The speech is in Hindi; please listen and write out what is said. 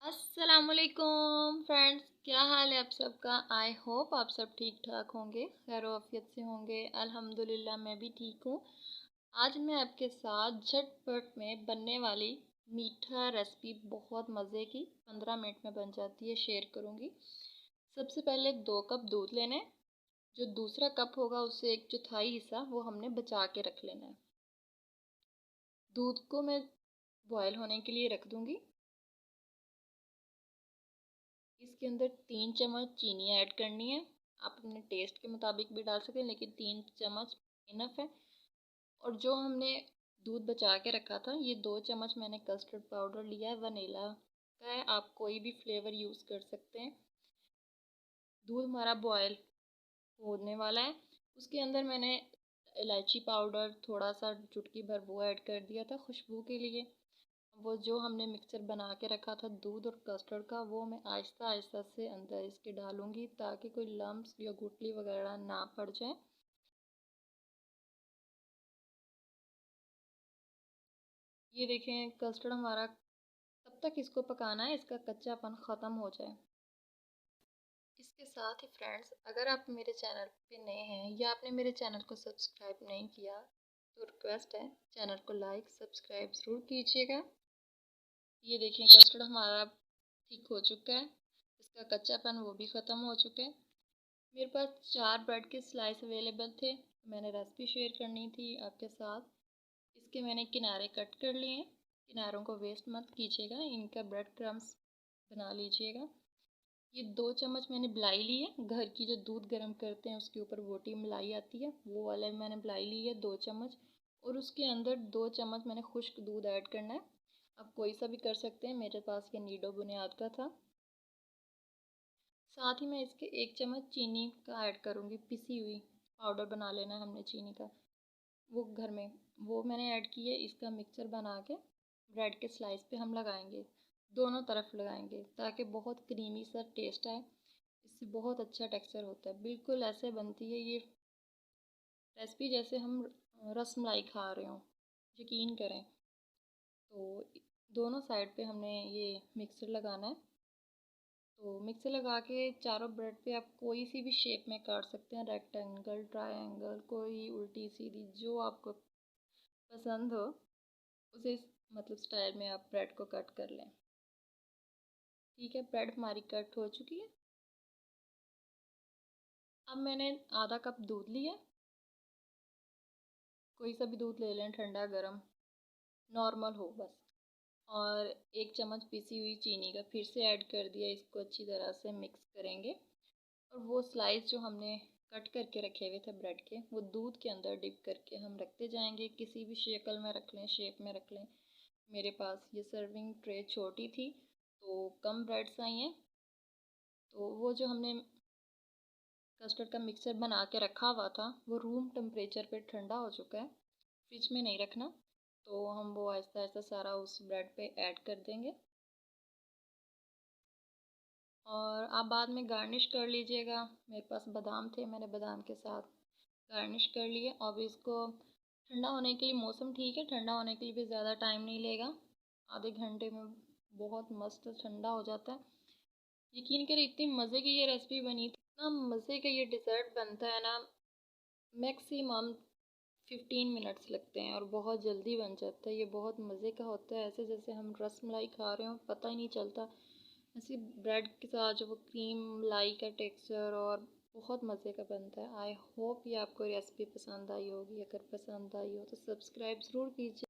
अस्सलामुअलैकुम फ्रेंड्स, क्या हाल है आप सबका। आई होप आप सब ठीक ठाक होंगे, खैर से होंगे। अल्हम्दुलिल्लाह मैं भी ठीक हूँ। आज मैं आपके साथ झटपट में बनने वाली मीठा रेसिपी बहुत मज़े की 15 मिनट में बन जाती है शेयर करूँगी। सबसे पहले 2 कप दूध लेने। जो दूसरा कप होगा उससे 1/4 हिस्सा वो हमने बचा के रख लेना है। दूध को मैं बॉयल होने के लिए रख दूँगी। इसके अंदर 3 चम्मच चीनी ऐड करनी है। आप अपने टेस्ट के मुताबिक भी डाल सकते हैं, लेकिन 3 चम्मच इनफ है। और जो हमने दूध बचा के रखा था, ये 2 चम्मच मैंने कस्टर्ड पाउडर लिया है, वनीला का है। आप कोई भी फ्लेवर यूज़ कर सकते हैं। दूध हमारा बॉयल होने वाला है। उसके अंदर मैंने इलायची पाउडर थोड़ा सा चुटकी भर वो ऐड कर दिया था खुशबू के लिए। वो जो हमने मिक्सचर बना के रखा था दूध और कस्टर्ड का, वो मैं आहिस्ता आहिस्ता से अंदर इसके डालूंगी ताकि कोई लम्प्स या गुठली वगैरह ना पड़ जाए। ये देखें कस्टर्ड हमारा, तब तक इसको पकाना है इसका कच्चापन ख़त्म हो जाए। इसके साथ ही फ्रेंड्स, अगर आप मेरे चैनल पे नए हैं या आपने मेरे चैनल को सब्सक्राइब नहीं किया तो रिक्वेस्ट है चैनल को लाइक सब्सक्राइब ज़रूर कीजिएगा। ये देखें कस्टर्ड हमारा ठीक हो चुका है, इसका कच्चापन वो भी ख़त्म हो चुका है। मेरे पास 4 ब्रेड के स्लाइस अवेलेबल थे। मैंने रेसिपी शेयर करनी थी आपके साथ। इसके मैंने किनारे कट कर लिए हैं। किनारों को वेस्ट मत कीजिएगा, इनका ब्रेड क्रम्स बना लीजिएगा। ये 2 चम्मच मैंने मलाई ली है। घर की जो दूध गर्म करते हैं उसके ऊपर बोटी मलाई आती है, वो वाला मैंने मलाई ली है 2 चम्मच। और उसके अंदर 2 चम्मच मैंने खुश्क दूध ऐड करना है। आप कोई सा भी कर सकते हैं, मेरे पास ये नीडो बुनियाद का था। साथ ही मैं इसके 1 चम्मच चीनी का ऐड करूँगी, पिसी हुई पाउडर बना लेना है हमने चीनी का, वो घर में वो मैंने ऐड की है। इसका मिक्सचर बना के ब्रेड के स्लाइस पे हम लगाएंगे, दोनों तरफ लगाएंगे ताकि बहुत क्रीमी सा टेस्ट आए। इससे बहुत अच्छा टेक्सचर होता है। बिल्कुल ऐसे बनती है ये रेसिपी जैसे हम रसमलाई खा रहे हों, यकीन करें। तो दोनों साइड पे हमने ये मिक्सर लगाना है। तो मिक्सर लगा के चारों ब्रेड पे आप कोई सी भी शेप में काट सकते हैं, रेक्टेंगल ट्रायंगल कोई उल्टी सीधी जो आपको पसंद हो उसे मतलब स्टाइल में आप ब्रेड को कट कर लें। ठीक है, ब्रेड हमारी कट हो चुकी है। अब मैंने आधा कप दूध लिया। कोई सा भी दूध ले लें, ठंडा गर्म नॉर्मल हो बस। और 1 चम्मच पिसी हुई चीनी का फिर से ऐड कर दिया। इसको अच्छी तरह से मिक्स करेंगे। और वो स्लाइस जो हमने कट करके रखे हुए थे ब्रेड के, वो दूध के अंदर डिप करके हम रखते जाएंगे। किसी भी शक्ल में रख लें, शेप में रख लें। मेरे पास ये सर्विंग ट्रे छोटी थी तो कम ब्रेड्स आई हैं। तो वो जो हमने कस्टर्ड का मिक्सचर बना के रखा हुआ था वो रूम टेम्परेचर पे ठंडा हो चुका है, फ्रिज में नहीं रखना। तो हम वो आहिस्ता आहिस्ता सारा उस ब्रेड पे ऐड कर देंगे। और आप बाद में गार्निश कर लीजिएगा। मेरे पास बादाम थे, मैंने बादाम के साथ गार्निश कर लिए। अब इसको ठंडा होने के लिए, मौसम ठीक है, ठंडा होने के लिए भी ज़्यादा टाइम नहीं लेगा, आधे घंटे में बहुत मस्त ठंडा हो जाता है। यकीन करें इतनी मज़े की ये रेसिपी बनी थी, इतना मज़े का ये डिज़र्ट बनता है ना। मैक्सिमम 15 मिनट्स लगते हैं और बहुत जल्दी बन जाता है। ये बहुत मज़े का होता है, ऐसे जैसे हम रस मलाई खा रहे हो, पता ही नहीं चलता। ऐसे ब्रेड के साथ जो वो क्रीम मलाई का टेक्सचर, और बहुत मज़े का बनता है। आई होप ये आपको रेसिपी पसंद आई होगी। अगर पसंद आई हो तो सब्सक्राइब ज़रूर कीजिए।